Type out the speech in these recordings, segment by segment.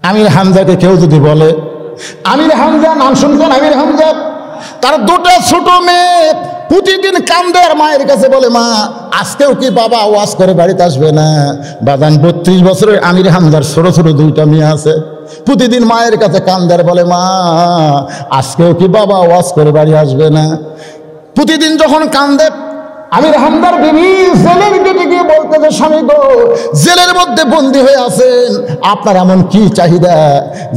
আমির হামজাকে কেউ যদি বলে, আমির হামজা নাম শুনছেন? আমির হামজা তার দুটো ছোট মেয়ে প্রতিদিন কান্দে আর মায়ের কাছে বলে, মা আজকেও কি বাবা ওয়াজ করে বাড়িতে আসবে না? বাদান 32 বছরের আমির হামজার ছোট ছোট দুইটা মেয়ে আছে, প্রতিদিন মায়ের কাছে কান্দে আর বলে, মা আজকেও কি বাবা ওয়াজ করে বাড়ি আসবে না? প্রতিদিন যখন কান্দে, আমির হামজার বিবি জেলের গেটে গিয়ে বলতেছে, স্বামী গো, জেলের মধ্যে বন্দী হয়ে আছেন, আপনার এমন কি চাহিদা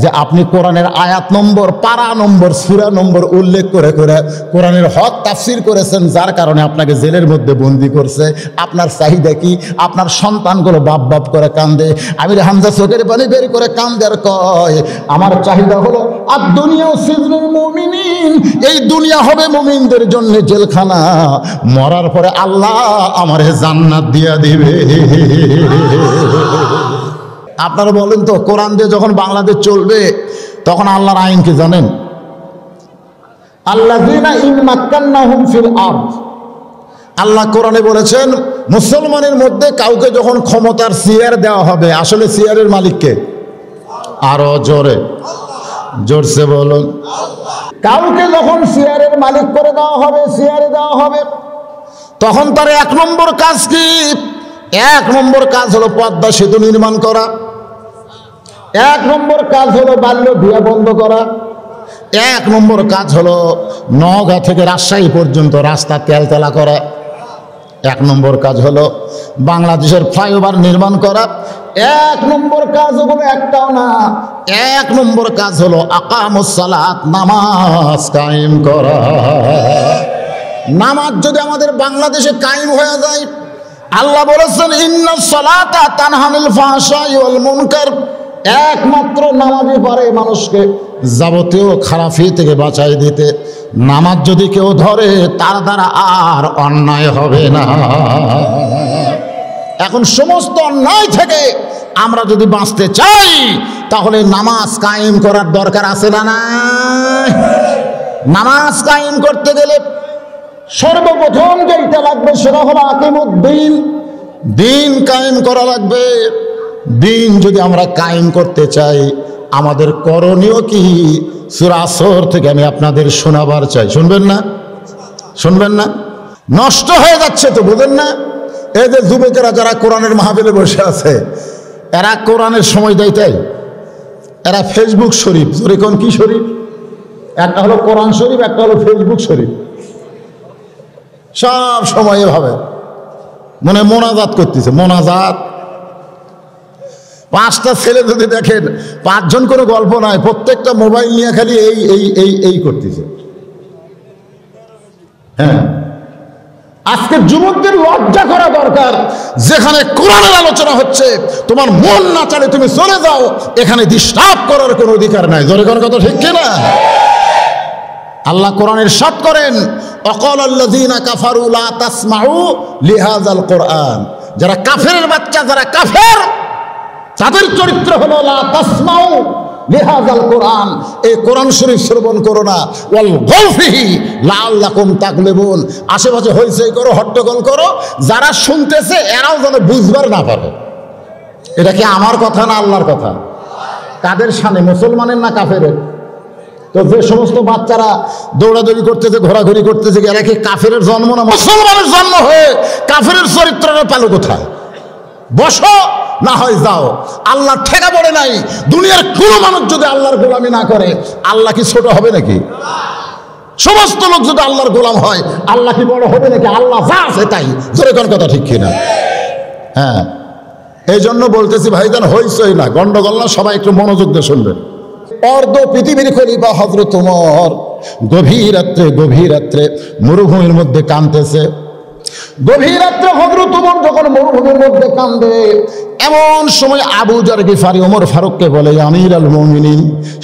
যে আপনি কোরআনের আয়াত নম্বর, পারা নম্বর, সূরা নম্বর উল্লেখ করে করে কোরআনের হক তাফসীর করেছেন, যার কারণে আপনাকে জেলের মধ্যে বন্দী করছে? আপনার চাহিদা কি? আপনার সন্তানগুলো বাপ বাপ করে কান্দে। আমির হামজা চোখের পানি বের করে কান্দে আর কয়, আমার চাহিদা হলো আর দুনিয়া সিজনুল মুমিনিন, এই দুনিয়া হবে মুমিনদের জন্য জেলখানা, মরার পরে আল্লাহ আমারে জান্নাত দিয়া দিবে। আপনারা বলেন তো, কোরআন দিয়ে যখন বাংলাদেশ চলবে তখন আল্লাহর আইন কি জানেন? আল্লাযীনা ইন মাক্কান্নাহুম ফিল আরদ, আল্লাহ কোরআনে বলেছেন মুসলমানের মধ্যে কাউকে যখন ক্ষমতার চেয়ার দেওয়া হবে, আসলে চেয়ারের মালিককে? আরো জোরে, জোরসে বলুন। কাউকে যখন চেয়ারের মালিক করে দেওয়া হবে, চেয়ারে দেওয়া হবে, তখন তার 1 নম্বর কাজ কি? 1 নম্বর কাজ হলো পদ্মা সেতু নির্মাণ করা, 1 নম্বর কাজ হলো বাল্য বিয়ে বন্ধ করা, 1 নম্বর কাজ হলো নওগাঁ থেকে রাজশাহী পর্যন্ত রাস্তা তেলতেলা করা, 1 নম্বর কাজ হলো বাংলাদেশের ফ্লাইওভার নির্মাণ করা, 1 নম্বর কাজ হলো একটাও না, 1 নম্বর কাজ হলো আকামুস সালাত, নামাজ কায়েম করা। নামাজ যদি আমাদের বাংলাদেশে কায়েম হয়ে যায়, আল্লাহ বলেছেন ইন্নাস সালাতা তানহা আনিল ফাহশাই ওয়াল মুনকার, একমাত্র নামাজই পারে মানুষকে যাবতীয় খারাপি থেকে বাঁচাই দিতে। নামাজ যদি কেউ ধরে, তার দ্বারা আর অন্যায় হবে না। এখন সমস্ত অন্যায় থেকে আমরা যদি বাঁচতে চাই, তাহলে নামাজ কায়েম করার দরকার আছে না? নাই? নামাজ কায়েম করতে গেলে সর্বপ্রথম যেটা লাগবে সেটা হলো আকিমুদ্দিন, দিন কায়েম করা লাগবে। দিন যদি আমরা কায়েম করতে চাই, আমাদের করণীয় কি? সূরা আসর থেকে আমি আপনাদের শোনাবার চাই। শুনবেন না? শুনবেন না? নষ্ট হয়ে যাচ্ছে তো, বুঝেন না? এই যে যুবকেরা যারা কোরআনের মাহফিলে বসে আছে, এরা কোরআনের সময় দেয় তাই? এরা ফেসবুক শরীফ, যেরকম কি শরীফ? একটা হলো কোরআন শরীফ, একটা হলো ফেসবুক শরীফ। সব সময় এভাবে মনে মোনাজাত করতেছে, মোনাজাত। 5টা ছেলে যদি দেখেন, 5 জন কোনো গল্প নাই, প্রত্যেকটা মোবাইল নিয়ে খালি এই এই এই এই করতেছে। হ্যাঁ, আজকে যুবকদের লজ্জা করা দরকার। যেখানে কোরআনের আলোচনা হচ্ছে, তোমার মন না চালে তুমি চলে যাও, এখানে ডিস্টার্ব করার কোনো অধিকার নাই। জোরে কোন কথা ঠিক কিনা? আল্লাহ কোরআন ইরশাদ করেন, ওয়াকালাল্লাযীনা কাফারু লা তাসমাউ লিহাযাল কোরআন, যারা কাফেরের বাচ্চা, যারা কাফের, তাদের চরিত্র হলো লা তাসমাউ লিহাযাল কোরআন, এই কোরআন শরীফ শ্রবণ করো না, ওয়াল গাউফিহি লাআল্লাকুম তাগলিবুন, আশেপাশে হইচই করো, হট্টগোল করো, যারা শুনতেছে এরাও যেন বুঝবার না পারে। এটা কি আমার কথা না আল্লাহর কথা? কাদের শানে, মুসলমানের না কাফেরের? তো যে সমস্ত বাচ্চারা দৌড়াদৌড়ি করতেছে, ঘোরাঘুরি করতেছে, এরা কি কাফেরের জন্ম না মুসলমানের জন্ম হয়ে কাফেরের চরিত্রটা পেল কোথায়? বসো, না হয় যাও। আল্লাহ ঠেকা পড়ে নাই। দুনিয়ার কোনো মানুষ যদি আল্লাহর গোলামি না করে, আল্লাহ কি ছোট হবে নাকি? সমস্ত লোক যদি আল্লাহর গোলাম হয়, আল্লাহ কি বড় হবে নাকি? আল্লাহ যা আছে তাই। জোরে কোন কথা ঠিক কিনা? হ্যাঁ, এই জন্য বলতেছি ভাইজান, হইচই না, গন্ডগোল না, সবাই একটু মনোযোগ দিয়ে শুনবেন। অর্ধ পৃথিবীর খলিফা হযরত ওমর গভীর রাত্রে মরুভূমির মধ্যে কাঁদতেছে। গভীর রাত্রে হযরত ওমর যখন মরুভূমির মধ্যে কাঁদে, এমন সময় আবু যর গিফারি ওমর ফারুককে বলে, আমিরুল মুমিনিন,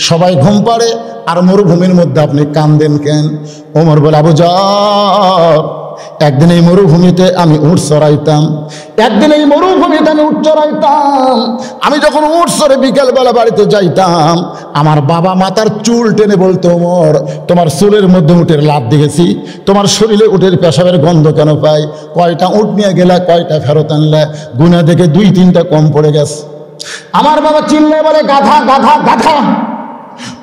সবাই ঘুম পাড়ে আর মরুভূমির মধ্যে আপনি কাঁদেন কেন? ওমর বলে, আবু যর, একদিন এই মরুভূমিতে আমি উট চড়াইতাম, আমি যখন উট চড়ে বিকেলবেলা বাড়িতে যাইতাম, আমার বাবা মাথার চুল টেনে বলতো, ওমর, তোমার চুলের মধ্যে উটের লাত দেখেছি, তোমার শরীরে উটের পেশাবের গন্ধ কেন পাই? কয়টা উট নিয়ে গেলা, কয়টা ফেরত আনলা? গুনা দেখে 2-3টা কম পড়ে গেছে। আমার বাবা চিল্লায় বলে, গাধা গাধা গাধা,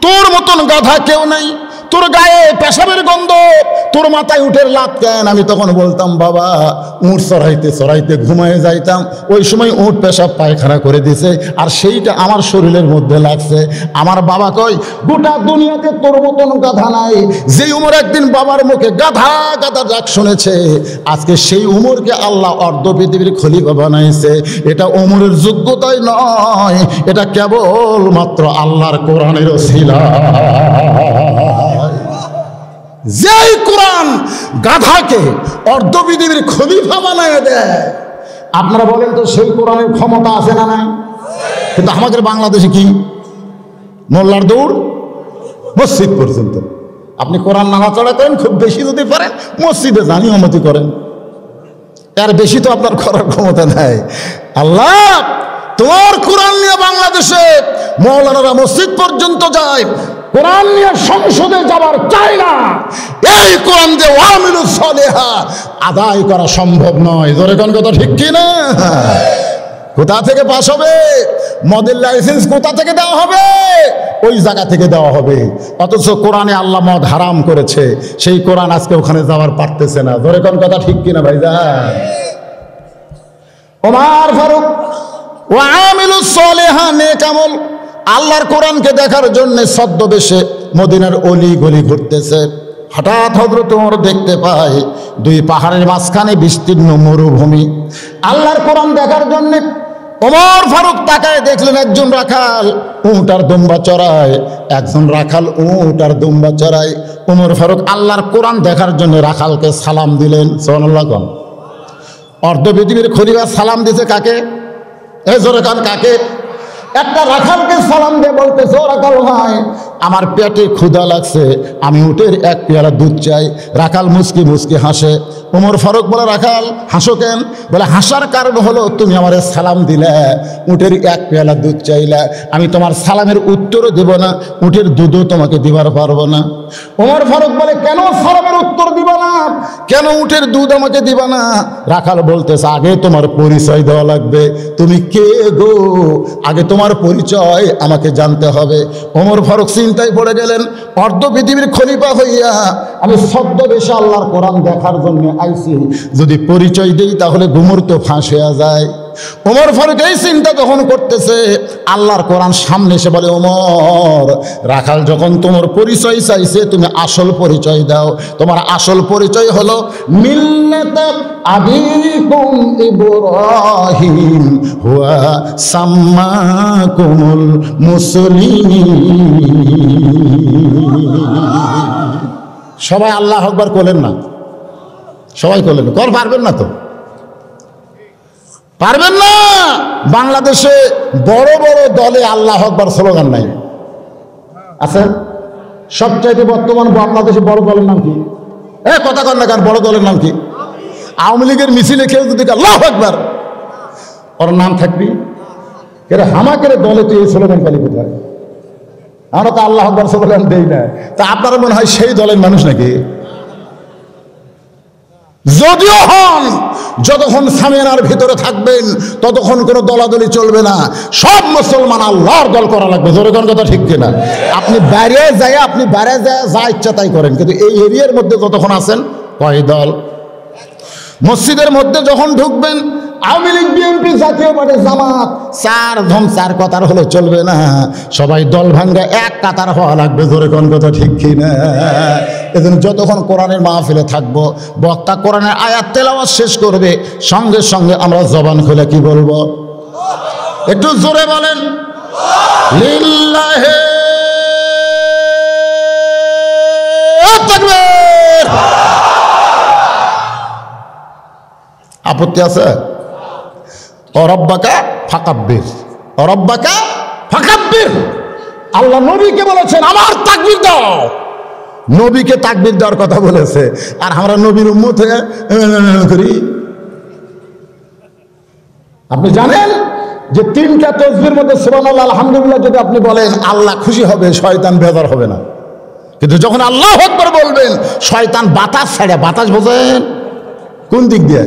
তোর মতন গাধা কেউ নেই, তোর গায়ে পেশাবের গন্ধ, তোর মাথায় উঠের লাত কেন? আমি তখন বলতাম, বাবা উঁট চড়াইতে চড়াইতে ঘুমায় যাইতাম, ওই সময় উঁট পেশাব পায়খানা করে দিছে, আর সেইটা আমার শরীরের মধ্যে লাগছে। আমার বাবা কয়, গোটা দুনিয়াতে তোর মতন গাধা নাই। যে উমর একদিন বাবার মুখে গাধা গাধা ডাক শুনেছে, আজকে সেই উমরকে আল্লাহ অর্ধ পৃথিবীর খলিফা বানাইছে। এটা উমরের যোগ্যতাই নয়, এটা কেবল মাত্র আল্লাহর কোরআনের ওসিলা। যেই কোরআন গাধাকে অর্ধ পৃথিবীর খলিফা বানায় দেয়, আপনারা বলেন তো সেই কোরআনের ক্ষমতা আছে না নাই? কিন্তু আমাদের বাংলাদেশে কি, মোল্লার দৌড় মসজিদ পর্যন্ত। আপনি কোরআন নাড়াচড়া করেন, খুব বেশি যদি পারেন মসজিদে জানি অনুমতি করেন, তার বেশি তো আপনার করার ক্ষমতা নাই। আল্লাহ তোমার কোরআন নিয়ে বাংলাদেশে মৌলানারা মসজিদ পর্যন্ত যায়, কোরআন নিয়ে সংসদে যাবার চাই না। এই কোরআন দিয়ে ওয়ামিলুস সালিহা আদায় করা সম্ভব নয়। জোরে কোন কথা ঠিক কি না? কোথা থেকে পাস হবে? মদের লাইসেন্স কোথা থেকে দেওয়া হবে? ওই জায়গা থেকে দেওয়া হবে। অথচ কোরআনে আল্লাহ মদ হারাম করেছে, সেই কোরআন আজকে ওখানে যাওয়ার পারতেছে না। জোরে কোন কথা ঠিক কিনা ভাইজান? ওমর ফারুক ওয়ামিলুস সালিহা নেক আমল আল্লাহর কোরআনকে দেখার জন্য ছদ্মবেশে মদিনার অলি গলি ঘুরতেছে। হঠাৎ হযরত ওমর দেখতে পায় দুই পাহাড়ের মাঝখানে বিস্তীর্ণ মরুভূমি। আল্লাহর কোরআন দেখার জন্য ওমর ফারুক তাকায় দেখলেন একজন রাখাল উট আর দুম্বা চড়ায়, একজন রাখাল উট আর দুম্বা চড়ায়। ওমর ফারুক আল্লাহর কোরআন দেখার জন্য রাখালকে সালাম দিলেন। সুবহানাল্লাহ। কোন অর্ধ পৃথিবীর খলিফা সালাম দিছে কাকে? এ জোরে কান কাকে? একটা রাখালকে সালাম দিয়ে বলতেছে, ও রাখাল ভাই, আমার পেটে ক্ষুধা লাগছে, আমি উটের এক পেয়ালা দুধ চাই। রাখাল মুচকি মুচকি হাসে। ওমর ফারুক বলে, রাখাল হাসো কেন? বলে, হাসার কারণ হলো তুমি আমার সালাম দিলে, উটের এক পেয়ালা দুধ চাইলা, আমি তোমার সালামের উত্তরও দেব না, উটের দুধও তোমাকে দিবার পারবো না। ওমর ফারুক বলে, কেন সালামের উত্তর দিবা না? কেন উটের দুধ আমাকে দিবা না? রাখাল বলতেছে, আগে তোমার পরিচয় দেওয়া লাগবে, তুমি কে গো? আগে তোমার পরিচয় আমাকে জানতে হবে। ওমর ফারুক চিন্তায় পড়ে গেলেন, অর্ধ পৃথিবীর খলিফা হইয়া আমি ছদ্মবেশে আল্লাহর কোরআন দেখার জন্য আইছি, যদি পরিচয় দেই তাহলে গুমর তো ফাঁস হয়ে যায়। ওমর ফারুক এই চিন্তা যখন করতেছে, আল্লাহর কোরআন সামনে এসে বলে, ওমর, রাখাল যখন তোমার পরিচয় চাইছে, তুমি আসল পরিচয় দাও। তোমার আসল পরিচয় হলো মিল্লাতা আবিকুম ইব্রাহিম হুয়া সাম্মাকুমুল মুসলিমিন। সবাই আল্লাহু আকবার বলেন না, সবাই বলেন, কর পারবেন না তো? পারবেন না। বাংলাদেশে বড় বড় দলে আল্লাহু আকবার স্লোগান নাই আছে। সবচাইতে বর্তমান বাংলাদেশে বড় দলের নাম কি? কথা কর না কেন? বড় দলের নাম কি? আওয়ামী লীগের মিছিলে কেউ যদি আল্লাহু আকবার, ওর নাম থাকবি এর হামাকের দলে তো এই স্লোগান খালি কোথায়? আমরা তো আল্লাহু আকবার স্লোগান দেই না। তা আপনারা মনে হয় সেই দলের মানুষ নাকি? যদিও হন, যতক্ষণ সামিয়ানার ভিতরে থাকবেন ততক্ষণ কোনো দলাদলি চলবে না। সব মুসলমান আল্লাহর দল করা লাগবে। জোরে কোন কথা ঠিক কিনা? আপনি বাইরে যায় যা ইচ্ছা তাই করেন, কিন্তু এই এরিয়ার মধ্যে যতক্ষণ আছেন কয় দল। মসজিদের মধ্যে যখন ঢুকবেন, আওয়ামী লীগ, বিএনপি, জাতীয় পার্টি, জামাত, চার কাতার হলে চলবে না। সবাই দল ভাঙ্গা এক কাতার হওয়া লাগবে। জোরে কোন কথা ঠিক কিনা? এজন্য যতক্ষণ কোরআনের মাহফিলে থাকবো, বক্তা কোরআনের আয়াত তেলাওয়াত শেষ করবে, সঙ্গে সঙ্গে আমরা জবান খুলে কি বলবো? একটু জোরে বলেন, লিল্লাহি তাকবীর। আপত্তি আছে? রব্বাকা ফাকাব্বির, রব্বাকা ফাকাব্বির। আল্লাহ নবীকে বলেছেন, আমার তাকবীর দাও। নবীকে তাকবীর দেওয়ার কথা বলেছে, আর আমরা নবীর উম্মত হয়ে করি। আপনি জানেন যে তিনটা তাসবিহের মধ্যে সুবহানাল্লাহ, আলহামদুলিল্লাহ যদি আপনি বলেন, আল্লাহ খুশি হবে, শয়তান বেজার হবে না। কিন্তু যখন আল্লাহু আকবার বলবেন, শয়তান বাতাস ছাড়ে। বাতাস বোঝেন কোন দিক দিয়ে?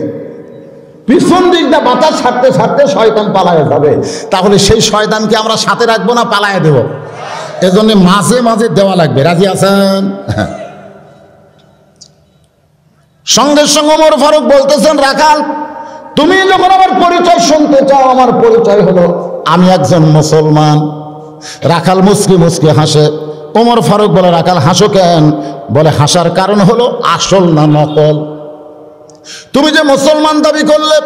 পিছন দিকটা বাতাস ছাড়তে ছাড়তে শয়তান পালায়ে যাবে। তাহলে সেই শয়তানকে আমরা সাথে রাখবো না পালায়ে দেব? এজন্য মাঝে মাঝে দেওয়া লাগবে। রাজি আছেন? সঙ্গে সঙ্গে ওমর ফারুক বলতেছেন, রাখাল তুমি যখন আমার পরিচয় শুনতে চাও, আমার পরিচয় হলো আমি একজন মুসলমান। রাখাল মুচকি মুচকি হাসে। ওমর ফারুক বলে, রাখাল হাসো কেন? বলে, হাসার কারণ হলো আসল না নকল? তুমি যে মুসলমান দাবি করলে,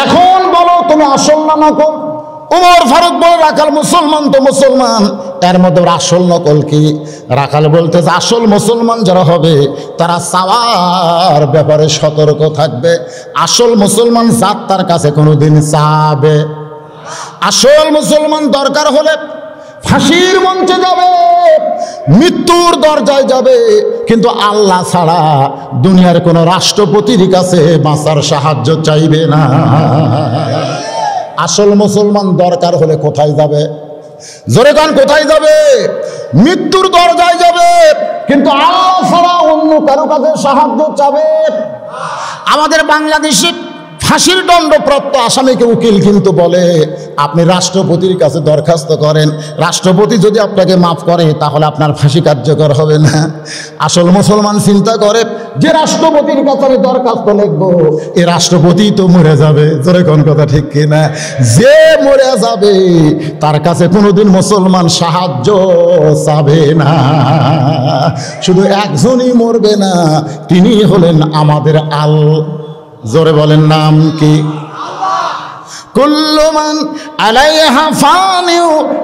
এখন বলো তুমি আসল না নকল? ওমর ফারুক বলে, রাখাল মুসলমান তো মুসলমান, এর মধ্যে আসল নকল কি? রাখাল বলতে, আসল মুসলমান যারা হবে তারা চাওয়ার ব্যাপারে সতর্ক থাকবে। আসল মুসলমান জাত তার কাছে কোনোদিন চাবে। আসল মুসলমান দরকার হলে ফাঁসির মঞ্চে যাবে, মৃত্যুর দরজায় যাবে, কিন্তু আল্লাহ ছাড়া দুনিয়ার কোন রাষ্ট্রপতির কাছে বাঁচার সাহায্য চাইবে না। আসল মুসলমান দরকার হলে কোথায় যাবে? জোরে কান, কোথায় যাবে? মৃত্যুর দরজায় যাবে, কিন্তু আল্লাহ ছাড়া অন্য কারো কাছে সাহায্য চাবে। আমাদের বাংলাদেশে ফাঁসির দণ্ডপ্রাপ্ত আসামিকে উকিল কিন্তু বলে, আপনি রাষ্ট্রপতির কাছে দরখাস্ত করেন, রাষ্ট্রপতি যদি আপনাকে মাফ করে তাহলে আপনার ফাঁসি কার্যকর হবে না। আসল মুসলমান চিন্তা করে যে রাষ্ট্রপতির কাছে আমি দরখাস্ত লিখবো, এই রাষ্ট্রপতি তো মরে যাবে। জোরে কোন কথা ঠিক কিনা? যে মরে যাবে তার কাছে কোনোদিন মুসলমান সাহায্য চাবে না। শুধু একজনই মরবে না, তিনি হলেন আমাদের জোরে বলেন নাম কি? কুল্লু মান আলাইহা ফানি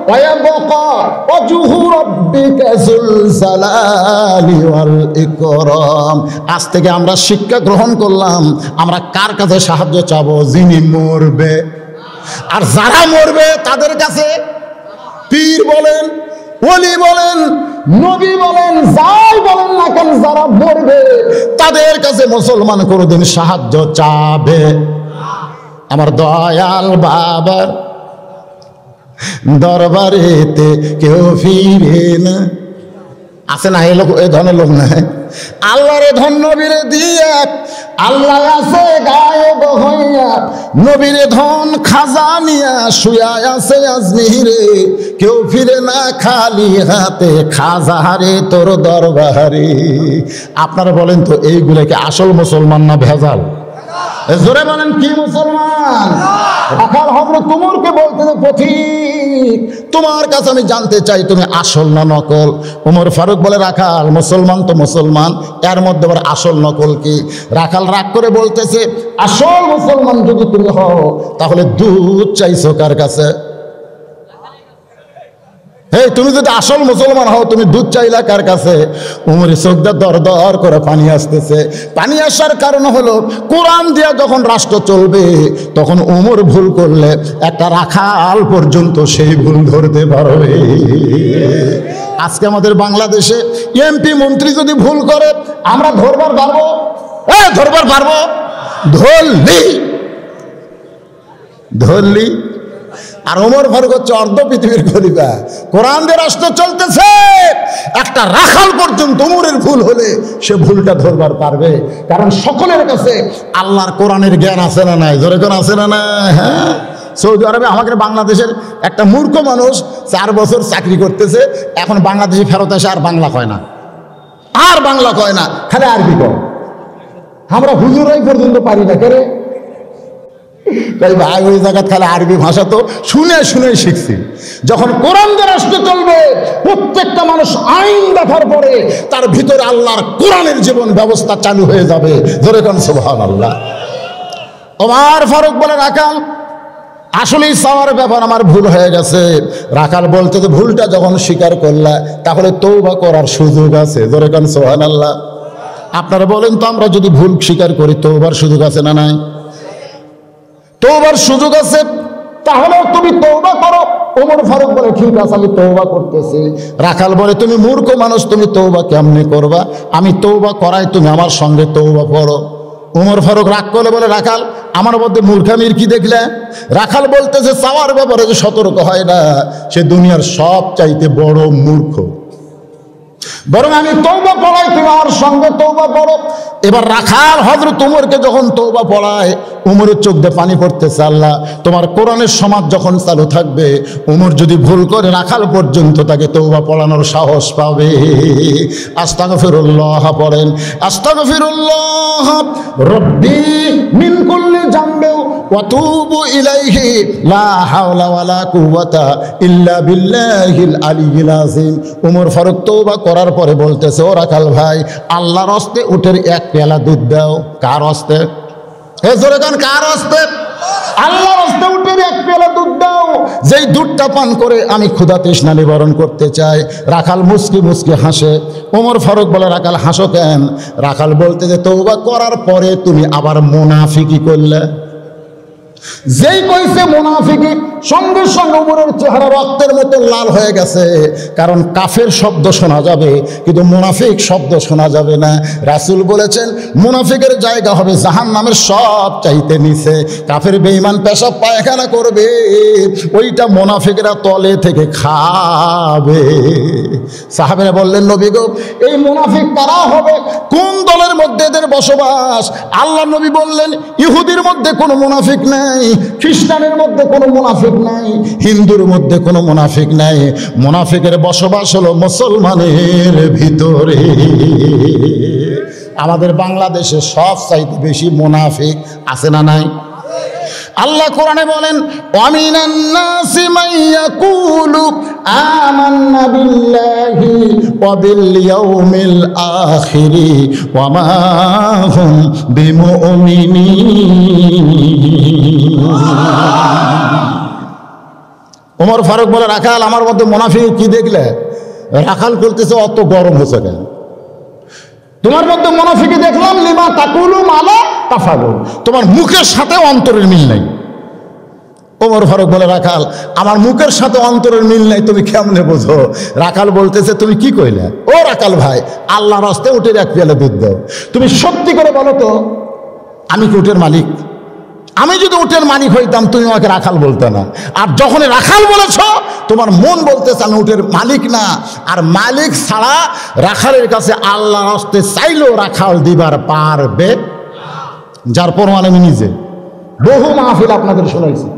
ওয়া ইয়াবকা ওয়াজহু রাব্বিকা যুল জালালি ওয়াল ইকরাম। আজ থেকে আমরা শিক্ষা গ্রহণ করলাম, আমরা কার কাছে সাহায্য চাবো? যিনি মরবে। আর যারা মরবে তাদের কাছে পীর বলেন, ওলি বলেন, নবী বলেন, যাই বলেন না কেন, যারা মরবে তাদের কাছে মুসলমান কোনোদিন সাহায্য চাবে। আমার দয়াল বাবার দরবারেতে কেউ ফিরে না। আছে না এই লোক, এই ধরনের লোক নাই। আল্লাহরে ধন নবীরে দিয়া, আল্লাহ আছে গায়েব হইয়া, নবীরে ধন খাজানিয়া শুয়া আছে আজমিরে, কেউ ফিরে না খালি হাতে, খাজাহারে তোর দরবারে। আপনারা বলেন তো, এইগুলোকে আসল মুসলমান না ভেজাল? জোরে বলেন, কি মুসলমান? রাখাল হযরত ওমরকে বলতে, পথিক তোমার কাছে আমি জানতে চাই তুমি আসল না নকল? ওমর ফারুক বলে, রাখাল মুসলমান তো মুসলমান, এর মধ্যে আবার আসল নকল কি? রাখাল রাগ করে বলতেছে, আসল মুসলমান যদি তুমি হও তাহলে দুধ চাইছো কার কাছে? এই তুমি যদি আসল মুসলমান হও, তুমি দুধ চাইলা কার কাছে? উমরের চোখটা দর দর করে পানি আসতেছে। পানি আসার কারণ হলো, কোরআন দিয়া যখন রাষ্ট্র চলবে তখন উমর ভুল করলে একটা রাখাল পর্যন্ত সেই ভুল ধরতে পারবে। আজকে আমাদের বাংলাদেশে এমপি মন্ত্রী যদি ভুল করে, আমরা ধরবার পারবো? ধরবার পারবো? ধরলি। আর ওমর ফারুক হচ্ছে অর্ধ পৃথিবীর খলিফা, কোরআন দিয়ে রাষ্ট্র চলতেছে, একটা রাখাল পর্যন্ত ওমরের ভুল হলে সে ভুলটা ধরবার পারবে। কারণ সকলের কাছে আল্লাহর কোরআনের জ্ঞান আছে না নাই? জোরে কোন আছে না নাই? হ্যাঁ, সৌদি আরবে আমাদের বাংলাদেশের একটা মূর্খ মানুষ 4 বছর চাকরি করতেছে, এখন বাংলাদেশে ফেরত এসে আর বাংলা কয় না, আর বাংলা কয় না, খালি আরবি কয়। আমরা হুজুরাই পর্যন্ত পারি না। কেরে তাই ভাই, ওই জায়গা খালি আরবি ভাষা তো শুনে শুনে শিখছি। যখন কোরআন দিয়ে রাষ্ট্র চলবে, প্রত্যেকটা মানুষ আইন দেখার পরে তার ভিতরে আল্লাহর কোরআনের জীবন ব্যবস্থা চালু হয়ে যাবে। ধরে কোন সুবহানাল্লাহ। ওমর ফারুক বলে, রাখাল আসলেই চাওয়ার ব্যাপার আমার ভুল হয়ে গেছে। রাখাল বলতে, যে ভুলটা যখন স্বীকার করলা তাহলে তওবা করার সুযোগ আছে। ধরে কোন সুবহানাল্লাহ। আপনারা বলেন তো, আমরা যদি ভুল স্বীকার করি তওবার সুযোগ আছে না নাই? তওবার সুযোগ আছে, তাহলে তুমি তওবা করো। ওমর ফারুক বলে, ঠিক আছে আমি তওবা করতেছি। রাখাল বলে, তুমি মূর্খ মানুষ, তুমি তওবা কেমনে করবা? আমি তওবা করাই, তুমি আমার সঙ্গে তওবা করো। ওমর ফারুক রাগ করে বলে, রাখাল আমার মধ্যে মূর্খামির কি দেখলে? রাখাল বলতেছে, চাওয়ার ব্যাপারে যে সতর্ক হয় না সে দুনিয়ার সব চাইতে বড় মূর্খ। বরং আমি তওবা পড়াই, তুমি আমার সঙ্গে তওবা করো। এবার রাখাল হযরত ওমরকে যখন তওবা পড়ায়, উমরের চোখ দিয়ে পানি পড়তেছে, আল্লাহ তোমার কোরআনের সমাজ যখন চালু থাকবে, উমর যদি ভুল করে রাখাল পর্যন্ত তাকে তওবা পড়ানোর সাহস পাবে। আস্তাগফিরুল্লাহ পড়েন, আস্তাগফিরুল্লাহ রব্বি মিন কুল্লি জামবি ওয়া তুবু ইলাইহি লা হাওলা ওয়ালা কুওয়াতা ইল্লা বিল্লাহিল আলিয়্যিল আযীম। উমর ফারুক তওবা করার পরে বলতেছে, ও রাখাল ভাই, আল্লাহর হস্তে উটের এক পেয়ালা দুধ দাও। কার হস্তে? হে জোরে গান, কার হস্তে? আল্লাহর হস্তে উটের এক পেয়ালা দুধ দাও, যেই দুধটা পান করে আমি ক্ষুধা তৃষ্ণা নিবারণ করতে চাই। রাখাল মুস্কি মুস্কি হাসে। ওমর ফারুক বলে, রাখাল হাসো কেন? রাখাল বলতে যে তওবা করার পরে তুমি আবার মুনাফিকি করলে। যেই কইছে মুনাফিকি, সঙ্গে সঙ্গে উমরের চেহারা রক্তের মতো লাল হয়ে গেছে। কারণ কাফের শব্দ শোনা যাবে, কিন্তু মুনাফিক শব্দ শোনা যাবে না। রাসূল বলেছেন মুনাফিকের জায়গা হবে জাহান্নামের সব চাইতে নিচে। কাফের বেঈমান পেশাব পায়খানা করবে, ওইটা মুনাফিকরা তলে থেকে খাবে। সাহাবেরা বললেন, নবী গো, এই মুনাফিক কারা হবে? কোন দলের মধ্যে এদের বসবাস? আল্লাহ নবী বললেন, ইহুদির মধ্যে কোনো মুনাফিক নাই, খ্রিস্টানের মধ্যে কোনো মুনাফিক নাই, হিন্দুর মধ্যে কোনো মুনাফিক নাই। মুনাফিকের বসবাস হলো মুসলমানের ভিতরে। আমাদের বাংলাদেশে সব চাইতে বেশি মুনাফিক আছে না নাই? আল্লাহ কোরআনে বলেন, ওয়ামিনান নাসি মান ইয়াকুলু আমান্না বিল্লাহি ওয়া বিল ইয়াউমিল আখিরি ওয়া মা হুম বিমুমিনিন। ওমর ফারুক বলে, রাখাল আমার মধ্যে মুনাফিক কি দেখলে? রাখাল বলতেছে, অত গরম হচ্ছে কেন? তোমার মধ্যে মুনাফিকি দেখলাম, লিমা তাকুলু মালা তাফালু, তোমার মুখের সাথে অন্তরের মিল নাই। ওমর ফারুক বলে, রাখাল আমার মুখের সাথে অন্তরের মিল নাই, তুমি কেমনে বোঝো? রাখাল বলতেছে, তুমি কি কইলে? ও রাখাল ভাই, আল্লাহর হস্তে উটের এক পেয়ালা দুধ দাও। তুমি সত্যি করে বলো তো, আমি কি উটের মালিক? আমি যদি উটের মালিক হইতাম, তুমি আমাকে রাখাল বলতে না। আর যখন রাখাল বলেছ, তোমার মন বলতেছে আমি উটের মালিক না। আর মালিক ছাড়া রাখালের কাছে আল্লাহর হস্তে চাইলেও রাখাল দিবার পারবে। যার প্রমাণ আমি নিজে বহু মাহফিল আপনাদের শুনাইছি।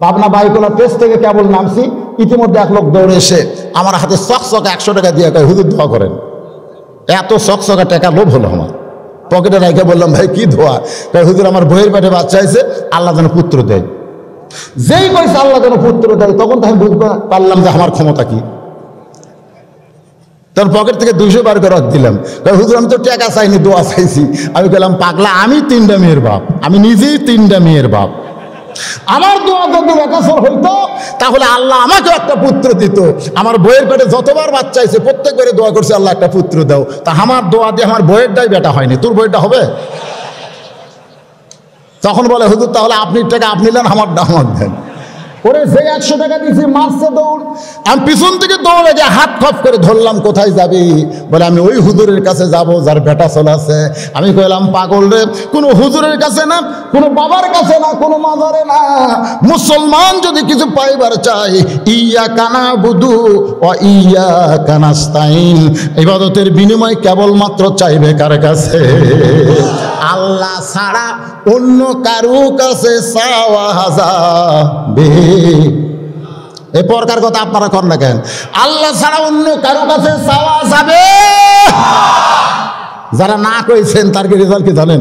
পাবনা বাইকোলা পেজ থেকে কেবল নামছি, ইতিমধ্যে এক লোক দৌড়ে এসে আমার হাতে চকচকা 100 টাকা দিয়ে কয়, হুজুর দোয়া করেন। এত চকচকা টাকা লোভ হলো আমার। পকেটে রেখে বললাম, ভাই কি দোয়া? হুজুর আমার বইয়ের পেটে বাচ্চা হয়েছে, আল্লাহ যেন পুত্র দেয়। যেই কইছে আল্লাহ যেন পুত্র দেয়, তখন তো আমি বুঝতে পারলাম যে আমার ক্ষমতা কি। তার পকেট থেকে 200 বার করে দিলাম। হুজুর আমি তো টাকা চাইনি, দোয়া চাইছি। আমি বললাম, পাগলা, আমি 3টা মেয়ের বাপ, আমি নিজেই 3টা মেয়ের বাপ। আমার দোয়া যদি একসর হইতো, তাহলে আল্লাহ আমাকে একটা পুত্র দিত। আমার বইয়ের পেটে যতবার বাচ্চা হয়েছে, প্রত্যেকবারে দোয়া করছে, আল্লাহ একটা পুত্র দাও। তা আমার দোয়া দিয়ে আমার বইয়েরটাই বেটা হয়নি, তোর বইয়েরটা হবে? তখন বলে, হুজুর তাহলে আপনি টাকা আপনি নেন, আমার দামাক দেন। ওরে যে 100 টাকা দিয়েছি, মারছে দৌড়। আমি পিছন থেকে দৌড়ে গিয়ে হাত খপ করে ধরলাম, কোথায় যাবি? বলে, আমি ওই হুজুরের কাছে যাব যার বেটা চলে আছে। আমি কইলাম, পাগল রে, কোনো হুজুরের কাছে না, কোনো বাবার কাছে না, কোনো মাজারে না। মুসলমান যদি কিছু পাইবার চাই, ইয়াকা নাবুদু ওয়া ইয়াকা নাস্তাইন, ইবাদতের বিনিময় কেবলমাত্র চাইবে কার কাছে? আল্লাহ ছাড়া অন্য কারো কাছে চাওয়া যাবে। এই প্রকার কথা আপনারা করেন না কেন? আল্লাহ ছাড়া অন্য কারো কাছে চাওয়া যাবে? যারা না কইছেন তার কি রেজাল্ট কি জানেন?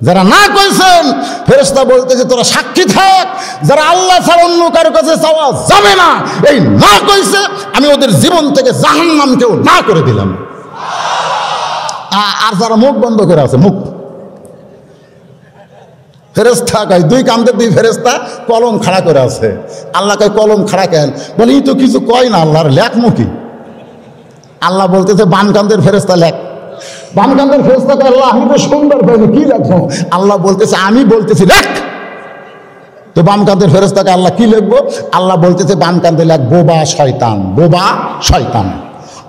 যারা না কইছেন, ফেরেশতা বলতেছে তোরা সাক্ষী থাক, যারা আল্লাহ ছাড়া অন্য কারো কাছে চাওয়া যাবে না, এই না কইছে, আমি ওদের জীবন থেকে জাহান্নামকেও না করে দিলাম। আর যারা মুখ বন্ধ করে আছে, মুখ ফেরেশতা কয়, 2 কামদের 2 ফেরেশতা কলম খাড়া করে আছে। আল্লাহ কয়, কলম খাড়া কেন? বলে, এই তো কিছু কয় না, আল্লাহর লেখমুখী। আল্লাহ বলতেছে, বাম কান্দের ফেরেশতা লেখ। বাম কান্দের ফেরেশতা কয়, আল্লাহ আমি তো সুন্দর পাইনি, কি লেখবো? আল্লাহ বলতেছে, আমি বলতেছি লেখ। তো বাম কান্দের ফেরেশতাকে আল্লাহ কি লিখবো? আল্লাহ বলতেছে, বাম কান্দে লেখ বোবা শয়তান, বোবা শয়তান।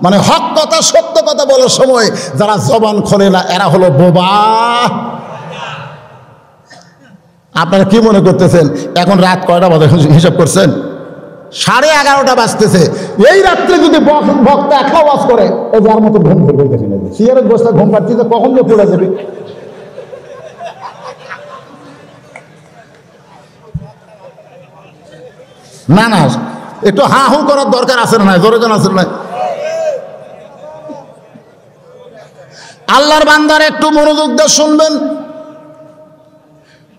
মানে হক কথা, সত্য কথা বলার সময় যারা জবান খোলে না, এরা হলো বোবা। আপনারা কি মনে করতেছেন এখন রাত কয়টা বাজে হিসাব করছেন? 11:30 বাজতেছে। এই রাত্রে যদি বক্তা একটা ওয়াজ করে, এই যার মতো ঘুম ধরবে, সিগারেট বসতে ঘুম পাচ্ছি, কখন যে পড়ে যাবে। না না, একটু হা হু করার দরকার আছে না? জোরে কেন আছে না? আল্লাহর বান্দার একটু মনোযোগ দিয়ে শুনবেন।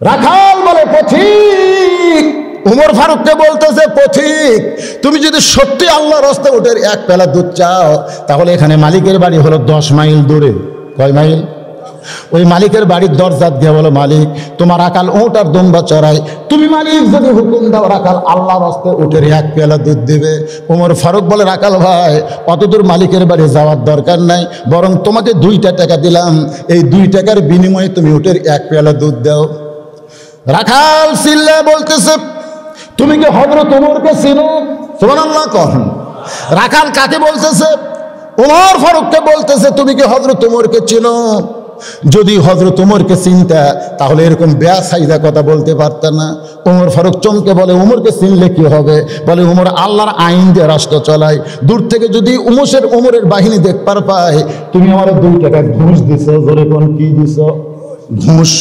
রাখাল বলে পথিক, উমর ফারুককে বলতেছে পথিক, তুমি যদি সত্যি আল্লাহর রাস্তা উঠে এক পেলা দুধ চাও, তাহলে এখানে মালিকের বাড়ি হলো 10 মাইল দূরে। কয় মাইল? ওই মালিকের বাড়ির দরজা দিয়ে বলো, মালিক তোমার রাখাল উট আর দুম্বা চড়ায়, তুমি মালিক যদি হুকুম দাও রাখাল আল্লাহর রাস্তায় উঠে এক পেলা দুধ দিবে। উমর ফারুক বলে, রাখাল ভাই অতদূর মালিকের বাড়ি যাওয়ার দরকার নাই, বরং তোমাকে 2টা টাকা দিলাম, এই 2 টাকার বিনিময়ে তুমি উটের এক পেলা দুধ দাও। রাখাল চিল্লায় বলতেছে, তুমি কি হযরত ওমরকে চিনো? সুবহানাল্লাহ কন। রাখাল কাকে বলতেছে? উমর ফারুককে বলতেছে, তুমি কি হযরত ওমরকে চিনো? যদি হযরত ওমরকে চিনতা তাহলে এরকম বেয়াসাইদা কথা বলতে পারত না। উমর ফারুক চমকে বলে, উমরকে চিনলে কি হবে? বলে, উমর আল্লাহর আইন দিয়ে রাষ্ট্র চালায়, দূর থেকে যদি উমরের বাহিনী দেখবার পায়, তুমি আমার 2 টাকা ঘুষ দিছো। জোরে কোন, কি দিছো? ঘুষ।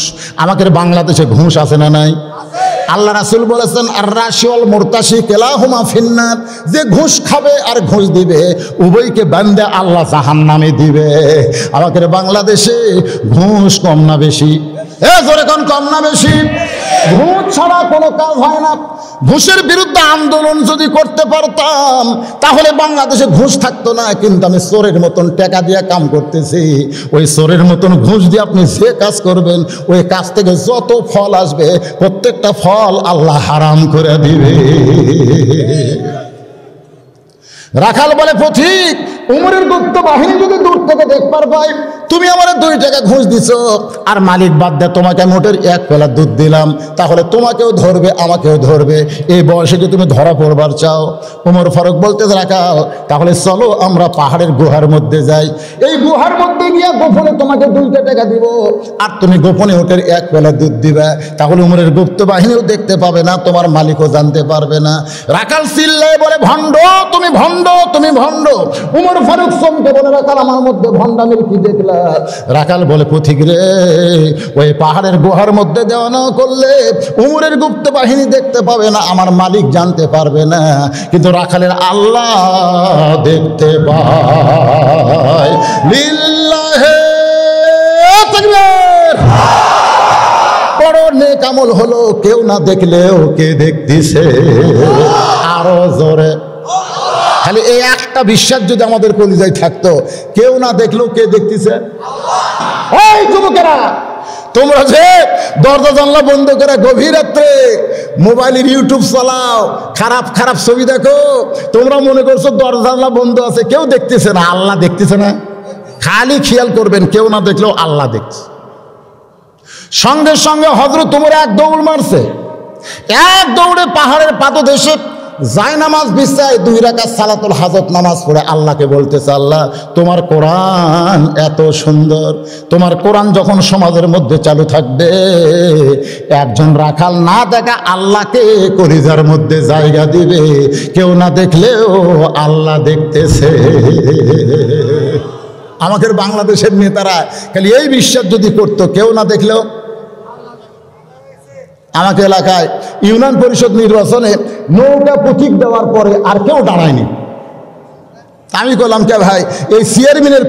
আমাদের বাংলাদেশে ঘুষ আছে না নাই? আল্লাহ রাসূল বলেছেন, আর রাশি ওয়াল মুরতাশি কিলাহুমা ফিন্নার, যে ঘুষ খাবে আর ঘুষ দিবে উভয়কে বান্দা আল্লাহ জাহান্নামে দিবে। আমাদের বাংলাদেশে ঘুষ কম না বেশি? জোরে কোন, কম না বেশি? ঘুষ ছাড়া কোনো কাজ হয় না। ঘুষের বিরুদ্ধে আন্দোলন যদি করতে পারতাম তাহলে বাংলাদেশে ঘুষ থাকতো না, কিন্তু আমি চোরের মতন টাকা দিয়ে কাম করতেছি। ওই চোরের মতন ঘুষ দিয়ে আপনি যে কাজ করবেন, ওই কাজ থেকে যত ফল আসবে প্রত্যেকটা ফল আল্লাহ হারাম করে দিবে। রাখাল বলে, পথিক উমরের গুপ্ত বাহিনী যদি দূর থেকে দেখবার পাই, তুমি আমার 2 টাকা ঘুষ দিছো, আর মালিক বাদ দিয়ে তোমাকে মোটের এক পেলা দুধ দিলাম, তাহলে তোমাকেও ধরবে আমাকেও ধরবে। এই বয়সে যদি তুমি ধরা পড়বার চাও, উমর ফারুক বলতে, রাখাল তাহলে চলো আমরা পাহাড়ের গুহার মধ্যে যাই, এই গুহার মধ্যে গিয়ে গোপনে তোমাকে 2টা টাকা দিব, আর তুমি গোপনে ওটের এক পেলা দুধ দিবে। তাহলে উমরের গুপ্ত বাহিনীও দেখতে পাবে না, তোমার মালিকও জানতে পারবে না। রাখাল চিল্লায় বলে, ভণ্ড তুমি, ভণ্ড তুমি, ভণ্ড। উমর ফারুক চমকে বলে, রাখাল আমার মধ্যে ভণ্ডামির কি দেখলা? রাখাল বলে, পথিক রে, ওই পাহাড়ের গুহার মধ্যে দেওয়া না করলে উমরের গুপ্ত বাহিনী দেখতে পাবে না, আমার মালিক জানতে পারবে না, কিন্তু রাখালের আল্লাহ দেখতে পায়। লিল্লাহে তাকবীর। বড় নেক আমল হলো, কেউ না দেখলেও কে দেখতেছে? আরো জোরে। খালি এই একটা বিশ্বাস যদি আমাদের কলিজায় থাকতো, কেউ না দেখলেও কে দেখতেছে? এই যুবকেরা, তোমরা যে দরজা জানলা বন্ধ করে গভীর রাত্রে মোবাইলের ইউটিউব চালাও, খারাপ খারাপ ছবি দেখো, তোমরা মনে করছো দরজা জানলা বন্ধ আছে, কেউ দেখতেছে না। আল্লাহ দেখতেছে না? খালি খেয়াল করবেন, কেউ না দেখলেও আল্লাহ দেখছে। সঙ্গে সঙ্গে হযরত ওমর এক দৌড় মারছে, এক দৌড়ে পাহাড়ের পাদদেশে জায়নামাজ বিছায় 2 রাকাত সালাতুল হাজত নামাজ পড়ে আল্লাহকে বলতেছে, আল্লাহ তোমার কোরআন এত সুন্দর, তোমার কোরআন যখন সমাজের মধ্যে চালু থাকবে, একজন রাখাল না দেখা আল্লাহকে কলিজার মধ্যে জায়গা দিবে, কেউ না দেখলেও আল্লাহ দেখতেছে। আমাদের বাংলাদেশের নেতারা খালি এই বিশ্বাস যদি করতো, কেউ না দেখলেও। আমাকে এলাকায় ইউনিয়ন পরিষদ নির্বাচনে নৌকা প্রতীক দেওয়ার পরে আর কেউ দাঁড়ায়নি। আমি বললাম, কে ভাই এই চেয়ারম্যানের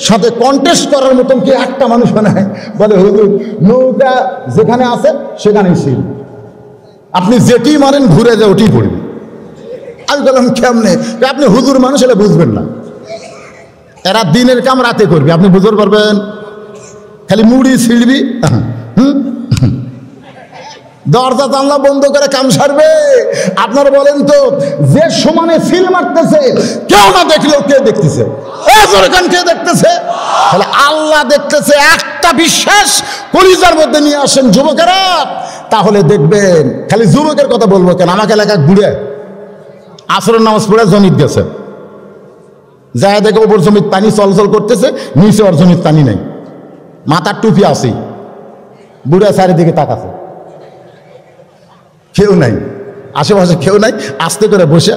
সাথে কন্টেস্ট করার মতন কি একটা মানুষ নাই? বলে, হুজুর নৌকা যেখানে আছে সেখানেই ছিল, আপনি যেটি মারেন ঘুরে যায় ওটি পড়বে। আমি বললাম, কেমনে? আপনি হুজুর মানুষ হলে বুঝবেন না, এরা দিনের কাম রাতে করবে, আপনি বুঝতে পারবেন? খালি মুড়ি ছিড়বি, দরজা জানলা বন্ধ করে কাম সারবে। আপনারা বলেন তো, যে সমানে সিল মারতেছে কেউ না দেখলেও কে দেখতেছে? কে দেখতেছে? তাহলে আল্লাহ দেখতেছে। একটা বিশ্বাস কলিজার মধ্যে নিয়ে আসেন যুবকেরা, তাহলে দেখবেন। খালি যুবকের কথা বলবো কেন, আমাকে এলাকা ঘুরে আসরের নামাজ পড়ে জমিত গেছে, যায় দেখে ওপর জমির পানি চলচল করতেছে, নিচে ওর জমির পানি নেই, মাথার টুপি আছে, বুড়া চারিদিকে তাকাছে, কেউ নাই, আশেপাশে কেউ নাই। আস্তে করে বসে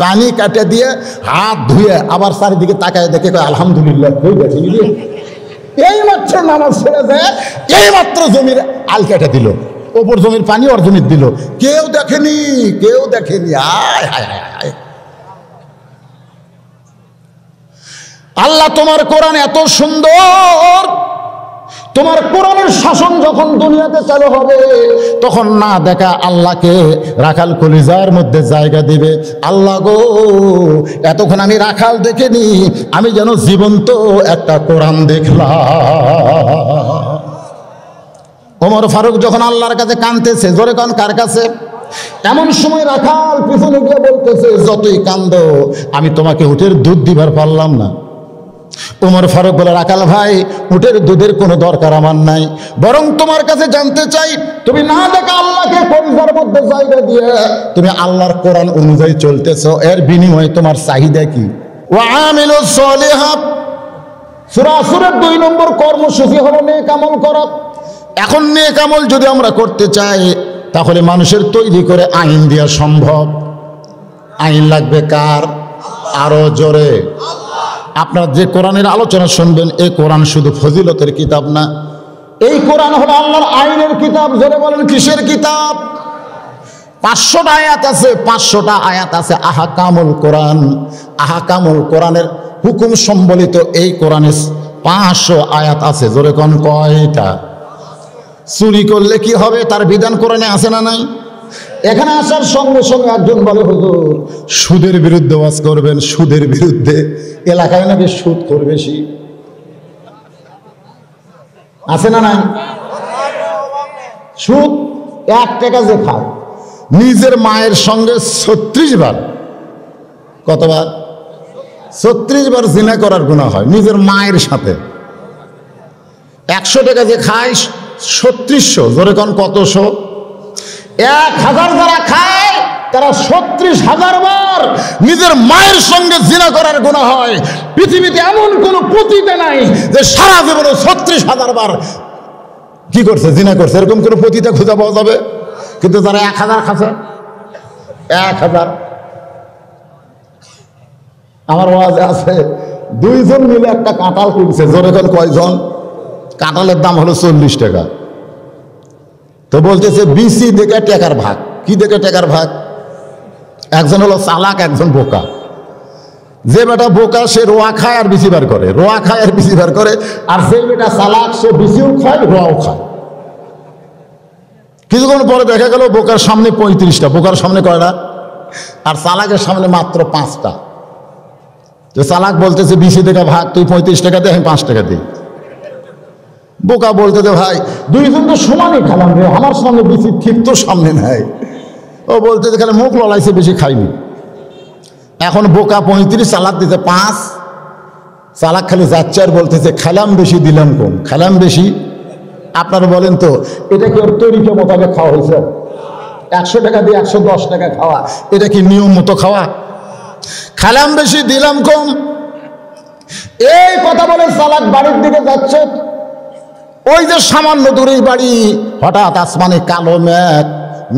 পানি কাটে দিয়ে হাত ধুয়ে আবার চারিদিকে তাকায় দেখে আলহামদুলিল্লাহ হয়ে গেছে। এই মাত্র নামাজ ছেড়ে যায়, এই মাত্র জমির আল কেটে দিল, ওপর জমির পানি ওর জমির দিল, কেউ দেখেনি, কেউ দেখেনি। আয় হায় হায় হায়। আল্লাহ তোমার কোরআন এত সুন্দর, তোমার কোরআনের শাসন যখন দুনিয়াতে চালু হবে তখন না দেখা আল্লাহকে রাখাল কলিজার মধ্যে জায়গা দিবে। আল্লাহ গো, এতক্ষণ আমি রাখাল দেখিনি, আমি যেন জীবন্ত একটা কোরআন দেখলাম। ওমর ফারুক যখন আল্লাহর কাছে কাঁদতেছে, জোরে কান, কার কাছে? এমন সময় রাখাল পিছনে গিয়ে বলতেছে, যতই কান্দো আমি তোমাকে উটের দুধ দিবার পারলাম না। ওমর ফারুক বলে, রাখাল ভাই, উটের দুধের কোনো দরকার আমার নাই, বরং তোমার কাছে জানতে চাই, তুমি না দেখা আল্লাহকে কলিজার মধ্যে জায়গা দিয়ে তুমি আল্লাহর কোরআন অনুযায়ী চলতেছো, এর বিনিময়ে তোমার চাহিদা কি? ওয়া আমিলুস সলিহাত, সূরা আসরের 2 নম্বর কর্মসূচি হলো নেক আমল করা। এখন নেক আমল যদি আমরা করতে চাই তাহলে মানুষের তৈরি করে আইন দেওয়া সম্ভব। আইন লাগবে কার? আরো জোরে। আপনারা যে কোরআনের আলোচনা শুনবেন, এই কোরআন শুধু ফজিলতের কিতাব না, এই কোরআন হলো আল্লাহর আইনের কিতাব। জোরে বলেন, কিসের কিতাব? 500টা আয়াত আছে, 500টা আয়াত আছে আহকামুল কোরআন। আহকামুল কোরআনের হুকুম সম্বলিত এই কোরআনে 500 আয়াত আছে। জোরে কোন কয়টা? চুরি করলে কি হবে তার বিধান কোরআনে আছে না নাই? এখানে আসার সঙ্গে সঙ্গে একজন বলে, হুজুর সুদের বিরুদ্ধে ওয়াজ করবেন। সুদের বিরুদ্ধে? এলাকায় নাকি সুদ খোর বেশি, আছে না নাই? সুদ 1 টাকা যে খায়, নিজের মায়ের সঙ্গে 36 বার, কতবার? 36 বার জিনা করার গুনাহ হয় নিজের মায়ের সাথে। 100 টাকা যে খায় 3600, জোরে কোন কতশো? 1000 যারা খায় তারা 36,000 বার নিজের মায়ের সঙ্গে জিনা করার গুনাহ হয়। পৃথিবীতে এমন কোন পতিতা নাই যে সারা জীবনে 36,000 বার কি করছে? জিনা করছে। এরকম কোন পতিতা খুঁজে পাওয়া যাবে? কিন্তু যারা 1000 খাচ্ছে, 1000, আমার ওয়াজে আছে 2 জন মিলে একটা কাঁঠাল কিনছে। জোরে কোন কয়জন? কাঁঠালের দাম হলো 40 টাকা। তো বলতেছে বিসি দেখে টাকার ভাগ। কি দেখে টাকার ভাগ? একজন হলো চালাক, একজন বোকা। যে বেটা বোকা সে রোয়া খায় আর বিসি বার করে, রোয়া খায় আর বিসি বার করে। আর যে বেটা চালাক সে বিসিও খায়, রোয়াও খায়। কিছুক্ষণ পরে দেখা গেল বোকার সামনে 35টা। বোকার সামনে কয়টা? আর চালাকের সামনে মাত্র 5টা। তো চালাক বলতেছে বিসি টাকা ভাগ, তুই 35 টাকা দে, আমি 5 টাকা দিই। বোকা বলতেছে, ভাই 2 জন তো সমানই খেলাম রে, আমার সামনে বিসি ঠিক তো সামনে নাই। ও বলতেছে খালি মুখ লড়াইছে, বেশি খাইনি। এখন বোকা 35, চালাক দিতে 5। চালাক খালি যাচ্ছে আর বলতেছে খেলাম বেশি দিলাম কম। খেলাম বেশি? আপনারা বলেন তো, এটা কি ওর তরিকা মোতাবেক খাওয়া হয়েছে? 100 টাকা দিয়ে 110 টাকা খাওয়া, এটা কি নিয়ম মতো খাওয়া? খেলাম বেশি দিলাম কম, এই কথা বলে চালাক বাড়ির দিকে যাচ্ছে। ওই যে সামান্য দূরেই বাড়ি, হঠাৎ আসমানে কালো মেঘ,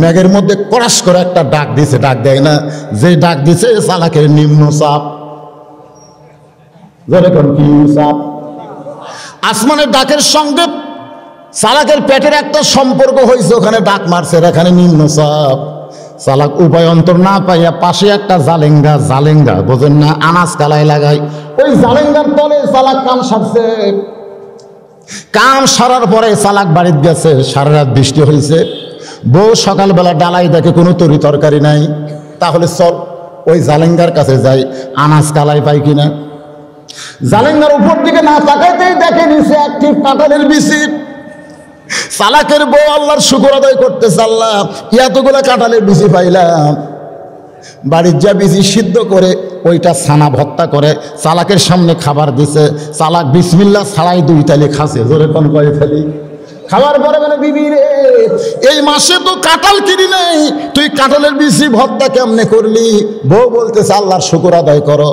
মেঘের মধ্যে করাস করে একটা ডাক দিছে। ডাক দেয় না? যে ডাক দিছে চালাকের নিম্ন চাপ। যেরকম কি চাপ? আসমানের ডাকের সঙ্গে চালাকের পেটের একটা সম্পর্ক হয়েছে, ওখানে ডাক মারছে, এখানে নিম্ন চাপ। চালাক উপায় অন্তর না পাইয়া পাশে একটা জালেঙ্গা, জালেঙ্গা বোঝেন না, আনাজ কালাই লাগাই, ওই জালেঙ্গার তলে চালাক কাম সারছে। কাম সারার পরে চালাক বাড়িতে গেছে। সারা রাত বৃষ্টি হয়েছে। বউ সকালবেলা ডালাই দেখে কোনো তরি তরকারি নাই। তাহলে চল ওই জালেঙ্গার কাছে যাই, আনাজ কালাই পাই কিনা। জালেঙ্গার উপর দিকে না তাকাইতেই দেখে নিচে একটি কাঁঠালের বিচি। চালাকের বউ আল্লাহর শুকর আদায় করতেছে, আল্লাহ এতগুলা কাঁঠালের বিচি পাইলাম। বাড়ির যা বিচি সিদ্ধ করে ওইটা ছানা ভর্তা করে চালাকের সামনে খাবার দিছে। চালাক বিসমিল্লাহ ছাড়াই 2 তালি খাসে। জোরে কোন কয়ে ফেলি। খাবার পরে মানে, বিবি রে এই মাসে তো কাঁঠাল কিনি নাই, তুই কাঁঠালের বিচি ভর্তা কেমনে করলি? বউ বলতেছে আল্লাহর শুকর আদায় করো।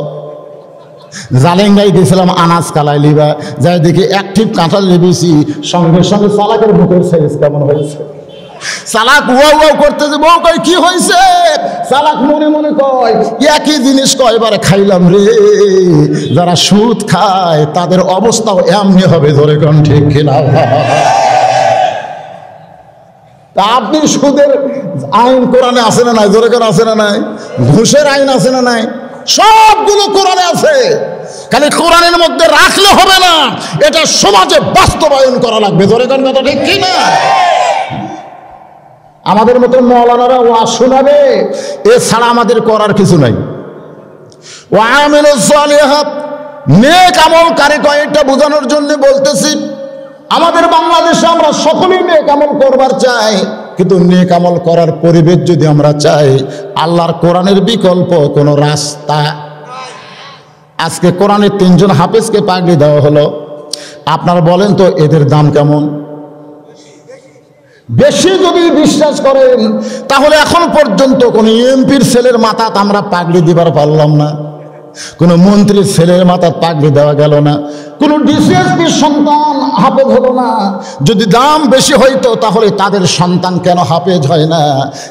জালেঙ্গাই গেছিলাম আনাজ কালাই লিবা, যাই দেখি একটি কাঁঠালের বিচি। সঙ্গে সঙ্গে চালাকের মুখের সাইজ কেমন হয়েছে। চালাক ওয়াও ওয়াও করতেছে। বউ কয় কি হয়েছে? চালাক মনে মনে কয় একই জিনিস কয়বারে খাইলাম রে। যারা সুদ খায় তাদের অবস্থাও এমনি হবে। ধরে কোন ঠিক কিনা? তা আপনি সুদের আইন কোরআনে আছে না নাই? জোরে করে আছে না নাই? ঘুষের আইন আছে না নাই? সবগুলো কোরআনে আছে। খালি কোরআনের মধ্যে রাখলে হবে না, এটা সমাজে বাস্তবায়ন করা লাগবে। জোরে করে কথা ঠিক কি না? আমাদের মতো মৌলানারা ওয়াজ শোনাবে, এছাড়া আমাদের করার কিছু নাই। ওয়ামিলুস সালিহাত, নেক আমলকারী, কয়েকটা বোঝানোর জন্য বলতেছি। আমাদের বাংলাদেশে আমরা সকলেই নেক আমল করবার চাই, কিন্তু নেক আমল করার পরিবেশ যদি আমরা চাই, আল্লাহর কোরআনের বিকল্প কোনো রাস্তা। আজকে কোরআনের 3 জন হাফেজকে পাগড়ি দেওয়া হলো। আপনারা বলেন তো এদের দাম কেমন? বেশি যদি বিশ্বাস করেন, তাহলে এখন পর্যন্ত কোনো এমপির ছেলের মাথাত আমরা পাগড়ি দিবার পারলাম না, কোনো মন্ত্রীর ছেলের মাথার পাগড়ি দেওয়া গেল না, কোনো ডিসিএসপির সন্তান হাফেজ হলো না। যদি দাম বেশি হইতো তাহলে তাদের সন্তান কেন হাফেজ হয় না?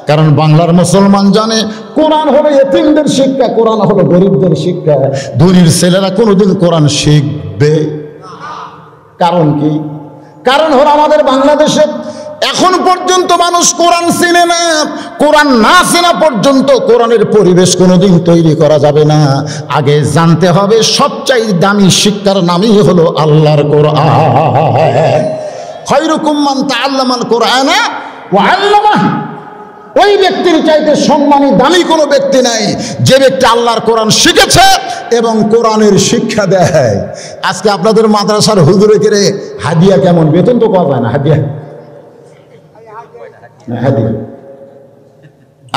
কারণ বাংলার মুসলমান জানে কোরআন হলো এতিমদের শিক্ষা, কোরআন হলো গরিবদের শিক্ষা। ধনীর ছেলেরা কোনোদিন কোরআন শিখবে? কারণ কি? কারণ হলো আমাদের বাংলাদেশে এখন পর্যন্ত মানুষ কোরআন চিনে না। কোরআন না চেনা পর্যন্ত কোরআনের পরিবেশ কোনোদিন তৈরি করা যাবে না। আগে জানতে হবে সবচেয়ে দামি শিক্ষার নামই হলো আল্লাহর কোরআন। খায়রুকুম মান তাআল্লামাল কোরআনা ওয়া আল্লামাহু। ওই ব্যক্তির চাইতে সম্মানী দামি কোনো ব্যক্তি নাই যে ব্যক্তি আল্লাহর কোরআন শিখেছে এবং কোরআনের শিক্ষা দেয়। আজকে আপনাদের মাদ্রাসার হুজুরে করে হাদিয়া কেমন? বেতন তো পাওয়া যায় না, হাদিয়া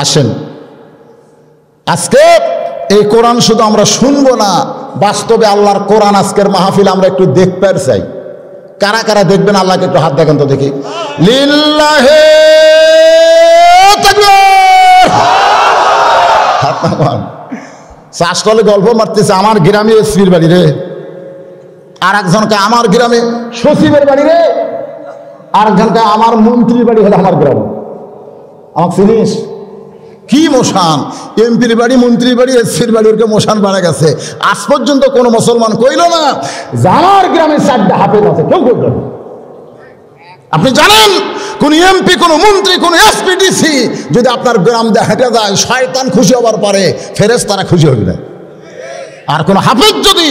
আসেন। আজকে এই কোরআন শুধু আমরা শুনবো না, বাস্তবে আল্লাহর কোরআন আজকের মাহফিল আমরা একটু দেখতে চাই। কারা কারা দেখবেন আল্লাহকে একটু হাত দেখেন তো দেখি। লিল্লাহে তাকবীর। হাত নামান। চাষতলে গল্প মারতেছে, আমার গ্রামে এসপির বাড়ি রে, আর একজনকে আমার গ্রামে সচিবের বাড়ি রে, আর একজনকে আমার মন্ত্রীর বাড়ি হলো আমার গ্রামে। আমার চিনিস কি মশান? এমপির বাড়ি, মন্ত্রীর বাড়ি, এসপির বাড়ি, ওরকে মশান বাড়া গেছে। আজ পর্যন্ত কোনো মুসলমান কইল না যে আমার গ্রামে 4টা হাফেজ আছে, কেউ করল না। আপনি জানেন কোন এমপি, কোন মন্ত্রী, কোন এসপিডিসি যদি আপনার গ্রাম দিয়ে হেঁটে যায়, শয়তান খুশি হবার পারে, ফেরেশতারা খুশি হবে না। আর কোন হাফেজ যদি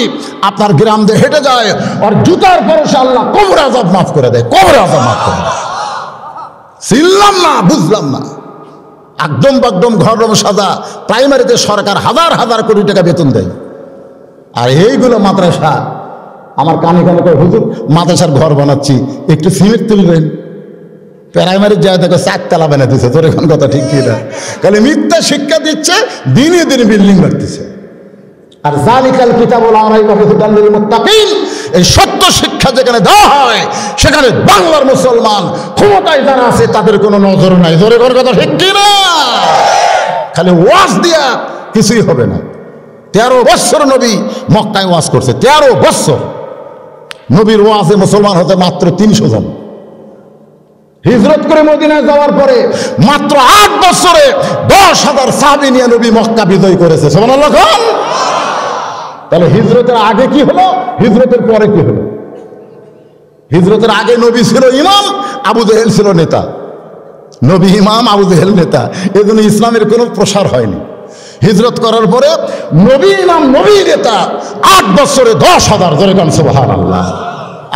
আপনার গ্রাম দিয়ে হেঁটে যায়, আর জুতার পরশে আল্লাহ কবরে আযাব মাফ করে দেয়, কবরে আযাব মাফ করে দেয়। চিনলাম না, বুঝলাম না। একদম বাকদম ঘররম সাদা প্রাইমারিতে সরকার হাজার হাজার কোটি টাকা বেতন দেয়, আর এইগুলো মাদ্রাসা। আমার কানে কানে করে, হুজুর মাদ্রাসার ঘর বানাচ্ছি, একটু সিমেন্ট তুলবেন। প্রাইমারি যায় দেখো 4 তলা বানা দিচ্ছে। তোর এখন কথা ঠিক কি না? খালি মিথ্যা শিক্ষা দিচ্ছে, দিনে দিনে বিল্ডিং বাড়তেছে। আর যালিকাল কিতাবুল লা রাইবা ফীহি হুদাল লিল মুত্তাকিন, এই সত্য শিক্ষা যেখানে দেওয়া হয় সেখানে বাংলার মুসলমান ক্ষমতায় যারা আছে তাদের কোনো নজর নাই। জোরে করে কথা ঠিক কি না? খালি ওয়াজ দিয়া কিছুই হবে না। 13 বছর নবী মক্কায় ওয়াজ করছে, 13 বছর। নবীর ওয়াজে মুসলমান হতে মাত্র 300 জন। হিজরত করে মদিনায় যাওয়ার পরে মাত্র 8 বছরে 10,000 সাহাবী নিয়ে নবী মক্কা বিজয় করেছে। সুবহানাল্লাহ। তাহলে হিজরতের আগে কি হলো, হিজরতের পরে কি হলো? হিজরতের আগে নবী ছিল ইমাম, আবু জেহেল ছিল নেতা। নবী ইমাম, আবু জেহেল নেতা, এজন্য ইসলামের কোনো প্রসার হয়নি। হিজরত করার পরে নবী ইমাম, নবী নেতা, 8 বছরে 10,000। জোরে কান সুবহানাল্লাহ।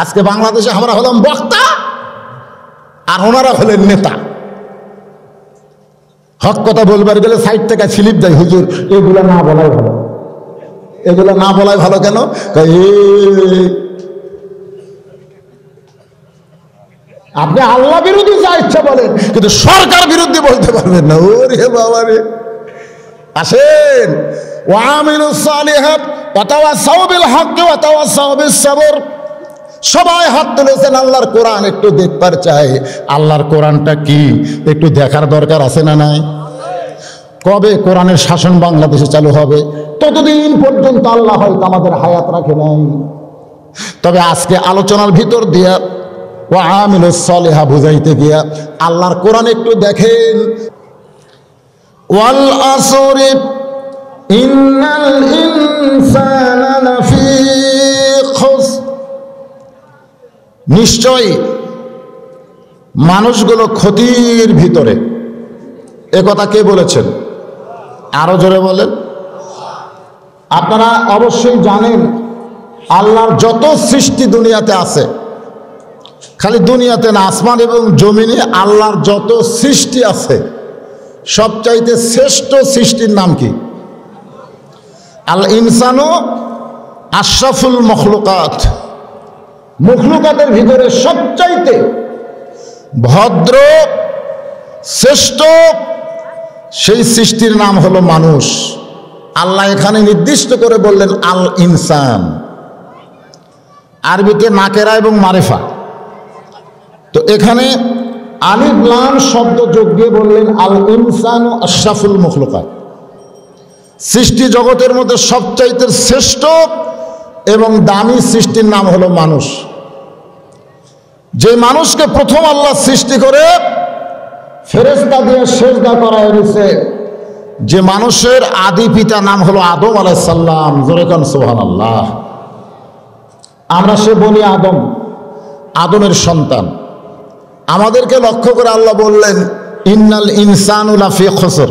আজকে বাংলাদেশে আমরা হলাম বক্তা আর ওনারা হলেন নেতা। হক কথা বলবার গেলে সাইড থেকে স্লিপ দেয়, হুজুর এগুলো না বলাই ভালো। এগুলো না বলাই ভালো কেন? আপনি আল্লাহ বিরোধী যা ইচ্ছা বলেন, কিন্তু সরকার বিরোধী বলতে পারবেন না। ওরে বাবা রে। আসেন, ওয়ামিলুস সালিহাত ওয়া তাওয়াসাউ বিল হক ওয়া তাওয়াসাউ বিস সাবর। সবাই হাত তুলেছেন, আল্লাহর কোরআন একটু দেখবার চাই। আল্লাহর কোরআনটা কি একটু দেখার দরকার আছে না নাই? কবে কোরআনের শাসন বাংলাদেশে চালু হবে? ততদিন পর্যন্ত আল্লাহ হয়তো আমাদের হায়াত রাখে নাই। তবে আজকে আলোচনার ভিতর দিয়া ওয়ামিলুস সালিহা বুঝাইতে গিয়া আল্লাহর কোরআন একটু দেখেন। ওয়াল আসরি ইন্নাল ইনসানা লাফি খুসর। নিশ্চয় মানুষগুলো ক্ষতির ভিতরে, এ কথা কে বলেছেন? আরো জোরে বলেন। আপনারা অবশ্যই জানেন আল্লাহর যত সৃষ্টি দুনিয়াতে আছে, খালি দুনিয়াতে না, আসমান এবং জমিনে আল্লাহর যত সৃষ্টি আছে সবচাইতে শ্রেষ্ঠ সৃষ্টির নাম কি? আল ইনসানু আশরাফুল মখলুকাত। মখলুকাতের ভিতরে সবচাইতে ভদ্র শ্রেষ্ঠ সেই সৃষ্টির নাম হলো মানুষ। আল্লাহ এখানে নির্দিষ্ট করে বললেন আল ইনসান, আরবিতে নাকেরা এবং মারেফা। তো এখানে আলিফ লাম শব্দ যোগ দিয়ে বললেন আল ইনসানু আশরাফুল মখলুকাত। সৃষ্টি জগতের মধ্যে সবচাইতে শ্রেষ্ঠ এবং দামি সৃষ্টির নাম হলো মানুষ। যে মানুষকে প্রথম আল্লাহ সৃষ্টি করে ফেরেশতা দিয়ে সেজদা করায় দিয়েছে, যে মানুষের আদি পিতা নাম হলো আদম আলাইহিস সালাম। জোরে কান সুবহানাল্লাহ। আমরা সে বনি আদম, আদমের সন্তান। আমাদেরকে লক্ষ্য করে আল্লাহ বললেন ইন্নাল ইনসানু লাফি খুসর,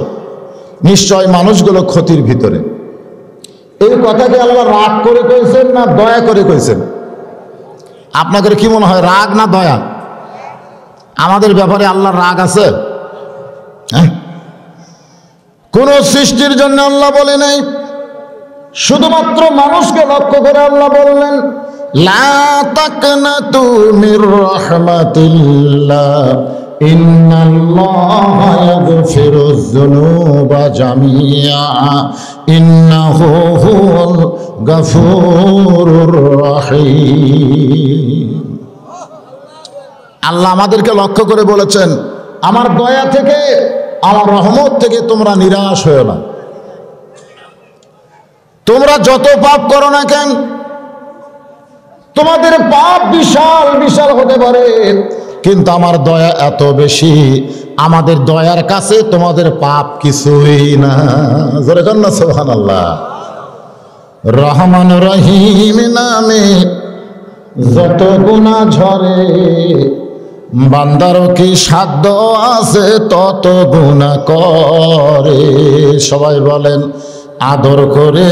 নিশ্চয় মানুষগুলো ক্ষতির ভিতরে। এই কথাকে আল্লাহ রাগ করে কইছেন না দয়া করে কইছেন? আপনাদের কি মনে হয়, রাগ না দয়া? আমাদের ব্যাপারে আল্লাহর রাগ আছে? হ্যাঁ, কোন সৃষ্টির জন্য আল্লাহ বলে নাই, শুধুমাত্র মানুষকে লক্ষ্য করে আল্লাহ বললেন লা তাকনাতু মির রাহমাতিল্লাহ ইন্নাল্লাহা ইয়াগফিরুয যুনুবা জামিআ ইন্নাহু হুয়াল গাফুরুর রাহিম। আল্লাহ আমাদেরকে লক্ষ্য করে বলেছেন আমার দয়া থেকে, আমার রহমত থেকে তোমরা নিরাশ হয়ো না। তোমরা যত পাপ করো না কেন, তোমাদের পাপ বিশাল বিশাল হতে পারে, কিন্তু আমার দয়া এত বেশি, আমাদের দয়ার কাছে তোমাদের পাপ কিছুই না। জোরে জান্না সুবহানাল্লাহ। রহমান রহিম নামে যত গুনাহ ঝরে, বান্দারও কি সাধ্য আছে তত গুনাহ করে। সবাই বলেন আদর করে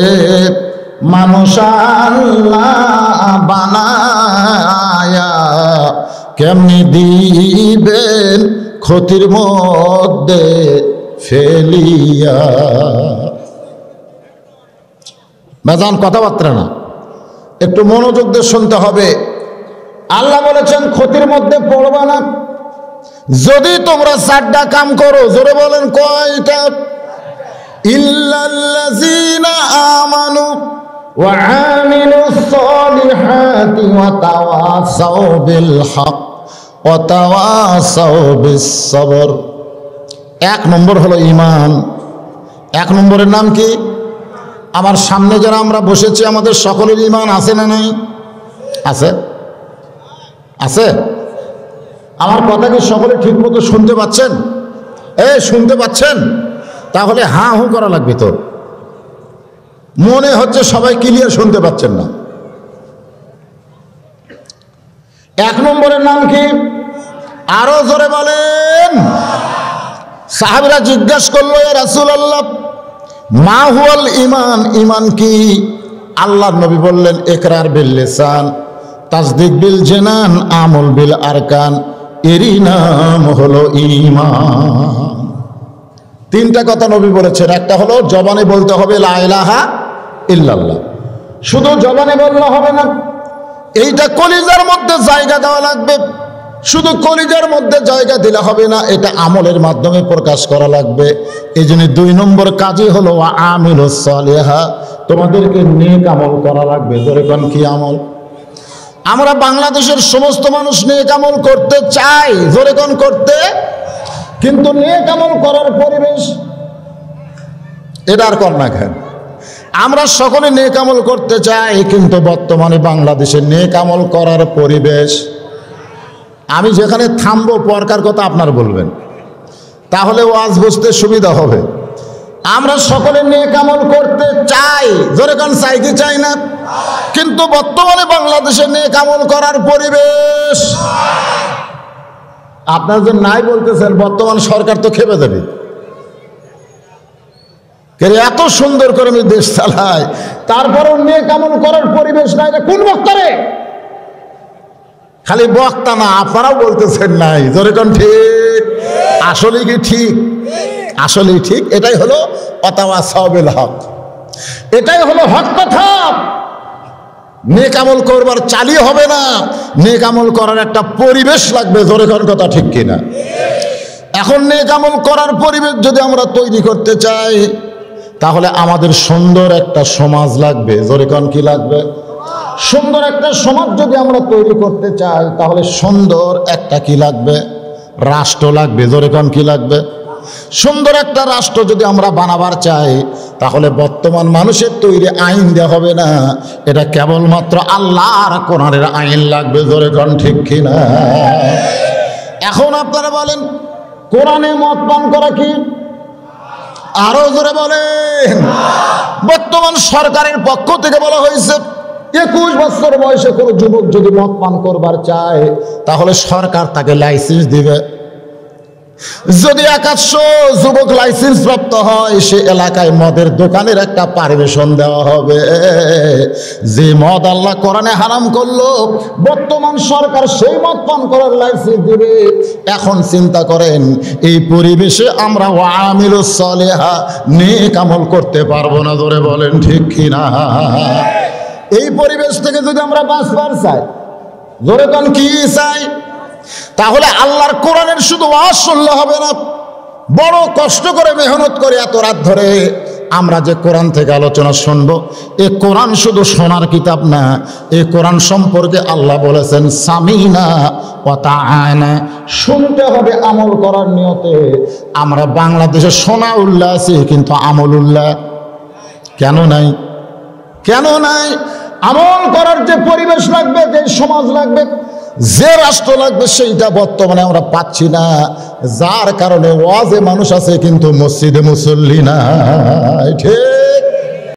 মানুষ আল্লাহ বানায়া কেমনি দিবেন ক্ষতির মধ্যে ফেলিয়া। বেজান কথাবার্তা না, একটু মনোযোগ দিয়ে শুনতে হবে। আল্লাহ বলেছেন ক্ষতির মধ্যে পড়বা না যদি তোমরা 4টা কাম করো। জোরে বলেন কয়টা? ইল্লাল্লাযীনা আমানু ওয়া আমিলুস সালিহাতি ওয়া তাওয়াসাউ বিল হক ওয়া তাওয়াসাউ বিস সবর। 1 নম্বর হলো ঈমান। 1 নম্বরের নাম কি? আমার সামনে যারা আমরা বসেছি আমাদের সকলের ঈমান আছে না নাই? আছে, আছে। আমার কথা কি সকলে ঠিক মতো শুনতে পাচ্ছেন? শুনতে পাচ্ছেন? তাহলে হাঁ হু করা লাগবে। তো মনে হচ্ছে সবাই ক্লিয়ার শুনতে পাচ্ছেন না। 1 নম্বরের নাম কি? আরো জোরে বলেন। সাহাবীরা জিজ্ঞাসা করলো ইয়া রাসূলুল্লাহ মা হুয়াল ঈমান, ঈমান কি? আল্লাহর নবী বললেন ইকরার বিল লিসান, তাসদিক বিল জানান, আমল বিল আরকান, এরই নাম হলো ঈমান। 3টা কথা নবী বলেছেন। একটা হলো জবানে বলতে হবে লা ইলাহা ইল্লাল্লাহ, শুধু জবানে বললে হবে না, এইটা কলিজার মধ্যে জায়গা দেওয়া লাগবে। শুধু কলিজার মধ্যে জায়গা দিলে হবে না, এটা আমলের মাধ্যমে প্রকাশ করা লাগবে। এই জন্য 2 নম্বর কাজই হলো আমিলুস সালিহা, তোমাদেরকে নেক আমল করা লাগবে। জোরে কোন কি আমল? আমরা বাংলাদেশের সমস্ত মানুষ নেক আমল করতে চাই। জোরে কোন করতে, কিন্তু নেক আমল করার পরিবেশ এটা আর কর না কেন? আমরা সকলে নেক আমল করতে চাই, কিন্তু বর্তমানে বাংলাদেশে নেক আমল করার পরিবেশ। আমি যেখানে থামবো পরকার কথা আপনার বলবেন, তাহলে ওয়াজ বুঝতে সুবিধা হবে। আমরা সকলে নেক আমল করতে চাই। জোরে কোন চাই কি চাই না? কিন্তু বর্তমানে বাংলাদেশে নেক আমল করার পরিবেশ। আপনার যে নাই বলতেছেন, বর্তমান সরকার তো খেপে দেবে। এত সুন্দর করে আমি দেশ চালাই, তারপরও নেক আমল করার পরিবেশ নাই। কোন বক্তারে? খালি বক্তা না, আপনারাও বলতেছেন নাই। জোরে কোন ঠিক? আসলে কি ঠিক? আসলেই ঠিক। এটাই হলো ওয়াতাওয়াসাউ বিল হক, এটাই হলো হক কথা। নেক আমল করবার চালিয়ে হবে না, নেক আমল করার একটা পরিবেশ লাগবে। জোরে কোন কথা ঠিক কিনা? এখন নেক আমল করার পরিবেশ যদি আমরা তৈরি করতে চাই, তাহলে আমাদের সুন্দর একটা সমাজ লাগবে। জোরে কোন কি লাগবে? সুন্দর একটা সমাজ যদি আমরা তৈরি করতে চাই, তাহলে সুন্দর একটা কি লাগবে? রাষ্ট্র লাগবে। জোরে কোন কি লাগবে? সুন্দর একটা রাষ্ট্র যদি আমরা বানাবার চাই, তাহলে বর্তমান মানুষের তৈরি আইন দেওয়া হবে না, এটা কেবলমাত্র আল্লাহর কোরআনের আইন লাগবে। জোরে কোন ঠিক কিনা? এখন আপনারা বলেন, কোরআনে মদ পান করা কি? আরো জোরে বলেন। বর্তমান সরকারের পক্ষ থেকে বলা হয়েছে, 21 বছর বয়সে কোনো যুবক যদি মদ পান করবার চায়, তাহলে সরকার তাকে লাইসেন্স দিবে। যদি 100 যুবক লাইসেন্স প্রাপ্ত হয়, সে এলাকায় মদের দোকানের একটা পারমিশন দেওয়া হবে। যে মদ আল্লাহ কোরআনে হারাম করলো, বর্তমান সরকার সেই মদ পান করার লাইসেন্স দিবে। এখন চিন্তা করেন, এই পরিবেশে আমরা ওয়ামিলুস সালিহা নেক আমল করতে পারবো না। জোরে বলেন ঠিক কিনা? এই পরিবেশ থেকে যদি আমরা বাঁচবার চাই, জোরে কোন কি চাই? তাহলে আল্লাহর কোরআনের শুধু ওয়াজ শুনলে হবে না, বড় কষ্ট করে মেহনত করে এত রাত ধরে আমরা যে কোরআন থেকে আলোচনা শুনবো, এ কোরআন শুধু শোনার কিতাব না। এ কোরআন সম্পর্কে আল্লাহ বলেছেন সামিনা ওয়া তাআনা, শুনতে হবে আমল করার নিয়তে। আমরা বাংলাদেশে শোনা উল্লাহ আছি, কিন্তু আমল উল্লাহ কেন নাই? কেন নাই? আমল করার যে পরিবেশ লাগবে, যে সমাজ লাগবে, যে রাষ্ট্র লাগবে, সেইটা বর্তমানে আমরা পাচ্ছি না। যার কারণে ওয়াজে মানুষ আছে, কিন্তু মসজিদে মুসল্লি নাই। ঠিক?